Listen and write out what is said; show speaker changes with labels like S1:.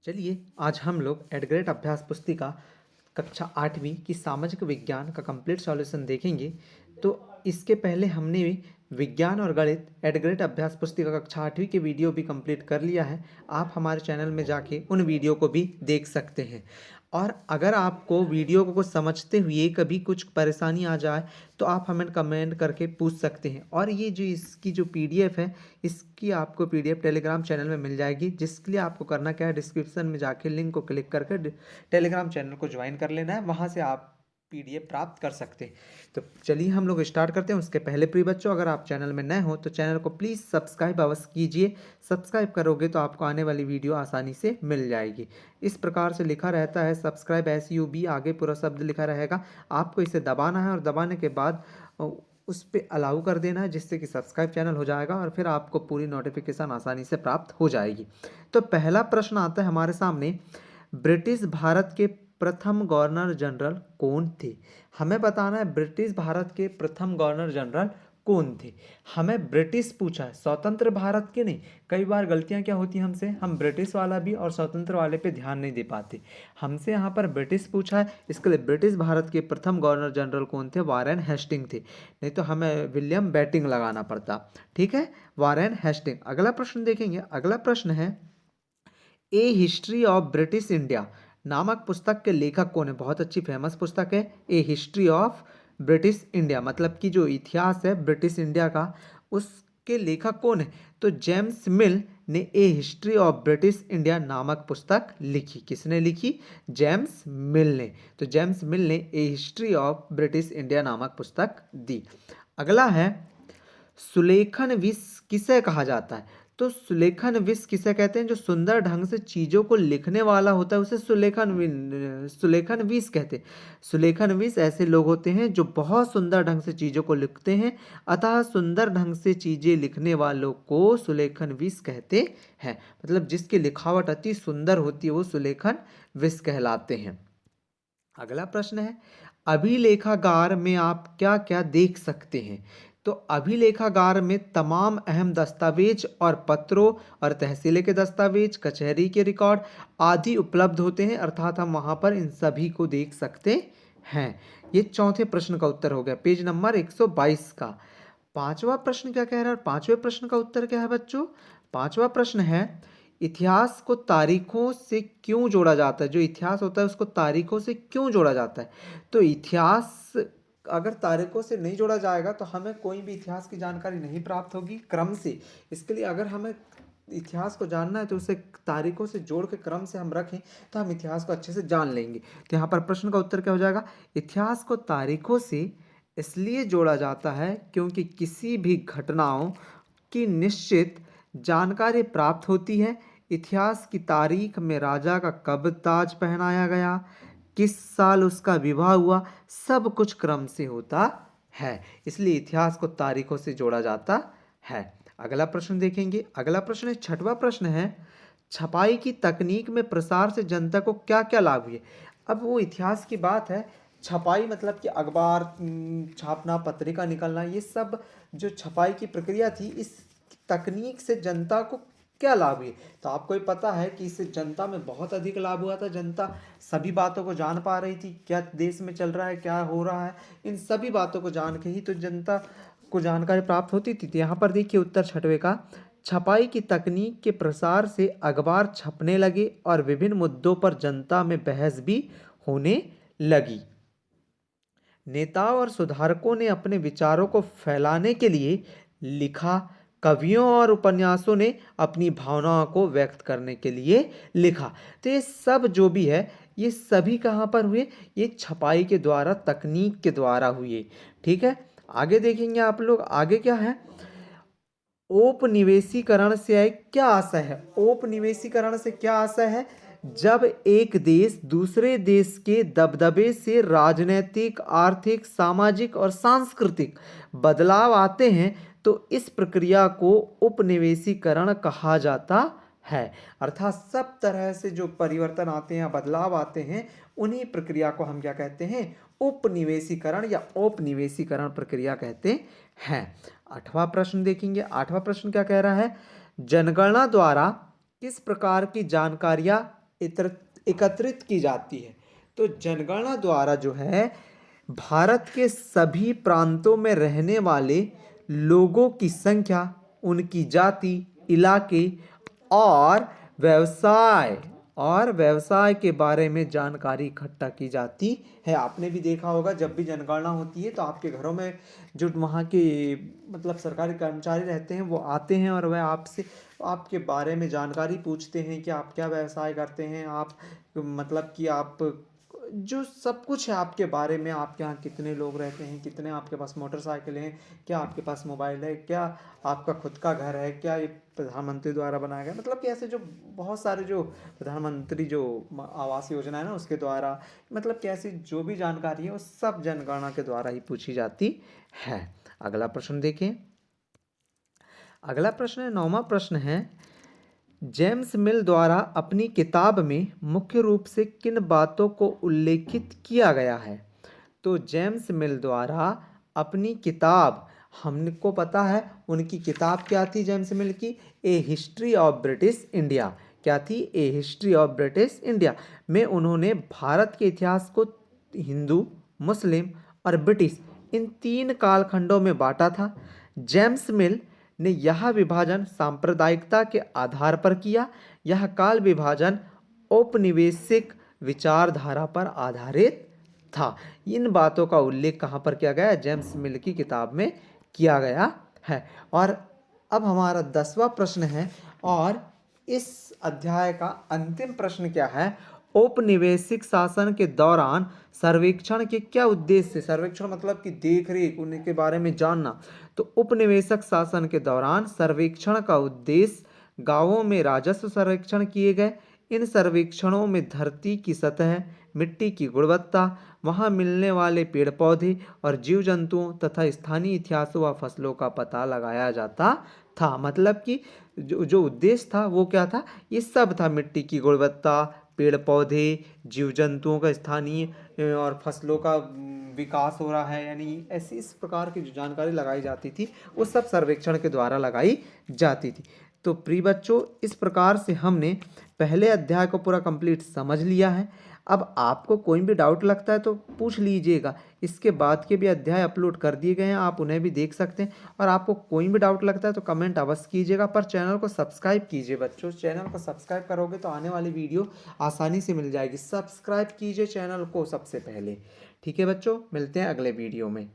S1: चलिए आज हम लोग एडग्रेड अभ्यास पुस्तिका कक्षा 8वीं की सामाजिक विज्ञान का कंप्लीट सॉल्यूशन देखेंगे। तो इसके पहले हमने विज्ञान और गणित एडग्रेड अभ्यास पुस्तिका कक्षा 8वीं के वीडियो भी कंप्लीट कर लिया है। आप हमारे चैनल में जाके उन वीडियो को भी देख सकते हैं। और अगर आपको वीडियो को समझते हुए कभी कुछ परेशानी आ जाए तो आप हमें कमेंट करके पूछ सकते हैं। और ये जो इसकी जो पीडीएफ है, इसकी आपको पीडीएफ टेलीग्राम चैनल में मिल जाएगी, जिसके लिए आपको करना क्या है, डिस्क्रिप्शन में जाके लिंक को क्लिक करके टेलीग्राम चैनल को ज्वाइन कर लेना है। वहाँ से आप पीडीएफ प्राप्त कर सकते हैं। तो चलिए हम लोग स्टार्ट करते हैं। उसके पहले प्रिय बच्चों, अगर आप चैनल में नए हो तो चैनल को प्लीज़ सब्सक्राइब अवश्य कीजिए। सब्सक्राइब करोगे तो आपको आने वाली वीडियो आसानी से मिल जाएगी। इस प्रकार से लिखा रहता है सब्सक्राइब SUB, आगे पूरा शब्द लिखा रहेगा। आपको इसे दबाना है और दबाने के बाद उस पर अलाउ कर देना है, जिससे कि सब्सक्राइब चैनल हो जाएगा और फिर आपको पूरी नोटिफिकेशन आसानी से प्राप्त हो जाएगी। तो पहला प्रश्न आता है हमारे सामने, ब्रिटिश भारत के प्रथम गवर्नर जनरल कौन थे? हमें बताना है ब्रिटिश भारत के प्रथम गवर्नर जनरल कौन थे। हमें ब्रिटिश पूछा है, स्वतंत्र भारत के नहीं। कई बार गलतियां क्या होती हैं हमसे, हम ब्रिटिश वाला भी और स्वतंत्र वाले पे ध्यान नहीं दे पाते। हमसे यहाँ पर ब्रिटिश पूछा है, इसके लिए ब्रिटिश भारत के प्रथम गवर्नर जनरल कौन थे? वारेन हेस्टिंग थे, नहीं तो हमें विलियम बेटिंग लगाना पड़ता। ठीक है, वारेन हेस्टिंग। अगला प्रश्न देखेंगे। अगला प्रश्न है, ए हिस्ट्री ऑफ ब्रिटिश इंडिया नामक पुस्तक के लेखक कौन है? बहुत अच्छी फेमस पुस्तक है ए हिस्ट्री ऑफ ब्रिटिश इंडिया, मतलब कि जो इतिहास है ब्रिटिश इंडिया का, उसके लेखक कौन है? तो जेम्स मिल ने ए हिस्ट्री ऑफ ब्रिटिश इंडिया नामक पुस्तक लिखी। किसने लिखी? जेम्स मिल ने। तो जेम्स मिल ने ए हिस्ट्री ऑफ ब्रिटिश इंडिया नामक पुस्तक दी। अगला है, सुलेखन विष किसे कहा जाता है? तो सुलेखन विष किसे कहते हैं? जो सुंदर ढंग से चीजों को लिखने वाला होता है उसे सुलेखन विष कहते हैं। सुलेखन विष ऐसे लोग होते हैं जो बहुत सुंदर ढंग से चीजों को लिखते हैं, अतः सुंदर ढंग से चीजें लिखने वालों को सुलेखन विष कहते हैं। मतलब जिसकी लिखावट अति सुंदर होती है वो सुलेखन विष कहलाते हैं। अगला प्रश्न है, अभिलेखागार में आप क्या क्या देख सकते हैं? तो अभिलेखागार में तमाम अहम दस्तावेज और पत्रों और तहसील के दस्तावेज, कचहरी के रिकॉर्ड आदि उपलब्ध होते हैं, अर्थात हम वहां पर इन सभी को देख सकते हैं। ये चौथे प्रश्न का उत्तर हो गया, पेज नंबर 122 का। पांचवा प्रश्न क्या कह रहा है? पांचवें प्रश्न का उत्तर क्या है बच्चों? पांचवा प्रश्न है, इतिहास को तारीखों से क्यों जोड़ा जाता है? जो इतिहास होता है उसको तारीखों से क्यों जोड़ा जाता है? तो इतिहास अगर तारीखों से नहीं जोड़ा जाएगा तो हमें कोई भी इतिहास की जानकारी नहीं प्राप्त होगी क्रम से। इसके लिए अगर हमें इतिहास को जानना है तो उसे तारीखों से जोड़ के क्रम से हम रखें तो हम इतिहास को अच्छे से जान लेंगे। तो यहाँ पर प्रश्न का उत्तर क्या हो जाएगा? इतिहास को तारीखों से इसलिए जोड़ा जाता है क्योंकि किसी भी घटनाओं की निश्चित जानकारी प्राप्त होती है। इतिहास की तारीख में राजा का कब ताज पहनाया गया, किस साल उसका विवाह हुआ, सब कुछ क्रम से होता है, इसलिए इतिहास को तारीखों से जोड़ा जाता है। अगला प्रश्न देखेंगे। अगला प्रश्न है, छठवां प्रश्न है, छपाई की तकनीक में प्रसार से जनता को क्या क्या लाभ हुए? अब वो इतिहास की बात है। छपाई मतलब कि अखबार छापना, पत्रिका निकलना, ये सब जो छपाई की प्रक्रिया थी, इस तकनीक से जनता को क्या लाभ हुए? तो आपको ही पता है कि इससे जनता में बहुत अधिक लाभ हुआ था। जनता सभी बातों को जान पा रही थी, क्या देश में चल रहा है, क्या हो रहा है, इन सभी बातों को जान के ही तो जनता को जानकारी प्राप्त होती थी। तो यहाँ पर देखिए उत्तर छठवें का, छपाई की तकनीक के प्रसार से अखबार छपने लगे और विभिन्न मुद्दों पर जनता में बहस भी होने लगी। नेताओं और सुधारकों ने अपने विचारों को फैलाने के लिए लिखा, कवियों और उपन्यासों ने अपनी भावनाओं को व्यक्त करने के लिए लिखा। तो ये सब जो भी है ये सभी कहाँ पर हुए? ये छपाई के द्वारा, तकनीक के द्वारा हुए। ठीक है, आगे देखेंगे आप लोग। आगे क्या है, औपनिवेशीकरण से क्या आशय है? औपनिवेशीकरण से क्या आशय है? जब एक देश दूसरे देश के दबदबे से राजनीतिक, आर्थिक, सामाजिक और सांस्कृतिक बदलाव आते हैं तो इस प्रक्रिया को उपनिवेशीकरण कहा जाता है। अर्थात सब तरह से जो परिवर्तन आते हैं, बदलाव आते हैं, उन्हीं प्रक्रिया को हम क्या कहते हैं? उपनिवेशीकरण या औपनिवेशीकरण प्रक्रिया कहते हैं। आठवां प्रश्न देखेंगे। आठवां प्रश्न क्या कह रहा है, जनगणना द्वारा किस प्रकार की जानकारियां एकत्रित की जाती है। तो जनगणना द्वारा जो है भारत के सभी प्रांतों में रहने वाले लोगों की संख्या, उनकी जाति, इलाके और व्यवसाय के बारे में जानकारी इकट्ठा की जाती है। आपने भी देखा होगा जब भी जनगणना होती है तो आपके घरों में जो वहाँ के मतलब सरकारी कर्मचारी रहते हैं वो आते हैं और वह आपसे आपके बारे में जानकारी पूछते हैं कि आप क्या व्यवसाय करते हैं, आप मतलब कि आप जो सब कुछ है आपके बारे में, आपके यहाँ कितने लोग रहते हैं, कितने आपके पास मोटरसाइकिल हैं, क्या आपके पास मोबाइल है, क्या आपका खुद का घर है, क्या ये प्रधानमंत्री द्वारा बनाया गया, मतलब कि ऐसे जो बहुत सारे जो प्रधानमंत्री जो आवास योजना है ना उसके द्वारा, मतलब कि ऐसी जो भी जानकारी है वो सब जनगणना के द्वारा ही पूछी जाती है। अगला प्रश्न देखें। अगला प्रश्न है 9वां प्रश्न है, जेम्स मिल द्वारा अपनी किताब में मुख्य रूप से किन बातों को उल्लेखित किया गया है? तो जेम्स मिल द्वारा अपनी किताब, हमको पता है उनकी किताब क्या थी जेम्स मिल की, ए हिस्ट्री ऑफ ब्रिटिश इंडिया। क्या थी? ए हिस्ट्री ऑफ ब्रिटिश इंडिया में उन्होंने भारत के इतिहास को हिंदू, मुस्लिम और ब्रिटिश इन 3 कालखंडों में बांटा था। जेम्स मिल ने यह विभाजन सांप्रदायिकता के आधार पर किया। यह काल विभाजन औपनिवेशिक विचारधारा पर आधारित था। इन बातों का उल्लेख कहाँ पर किया गया है? जेम्स मिल की किताब में किया गया है। और अब हमारा 10वां प्रश्न है और इस अध्याय का अंतिम प्रश्न क्या है? औपनिवेशिक शासन के दौरान सर्वेक्षण के क्या उद्देश्य? सर्वेक्षण मतलब कि देख रेख, उनके बारे में जानना। तो उपनिवेशक शासन के दौरान सर्वेक्षण का उद्देश्य गांवों में राजस्व सर्वेक्षण किए गए। इन सर्वेक्षणों में धरती की सतह, मिट्टी की गुणवत्ता, वहां मिलने वाले पेड़ पौधे और जीव जंतुओं तथा स्थानीय इतिहासों व फसलों का पता लगाया जाता था। मतलब कि जो उद्देश्य था वो क्या था? ये सब था, मिट्टी की गुणवत्ता, पेड़ पौधे, जीव जंतुओं का स्थानीय और फसलों का विकास हो रहा है, यानी ऐसी इस प्रकार की जो जानकारी लगाई जाती थी वो सब सर्वेक्षण के द्वारा लगाई जाती थी। तो प्रिय बच्चों, इस प्रकार से हमने पहले अध्याय को पूरा कंप्लीट समझ लिया है। अब आपको कोई भी डाउट लगता है तो पूछ लीजिएगा। इसके बाद के भी अध्याय अपलोड कर दिए गए हैं, आप उन्हें भी देख सकते हैं। और आपको कोई भी डाउट लगता है तो कमेंट अवश्य कीजिएगा, पर चैनल को सब्सक्राइब कीजिए बच्चों। चैनल को सब्सक्राइब करोगे तो आने वाली वीडियो आसानी से मिल जाएगी। सब्सक्राइब कीजिए चैनल को सबसे पहले। ठीक है बच्चों, मिलते हैं अगले वीडियो में।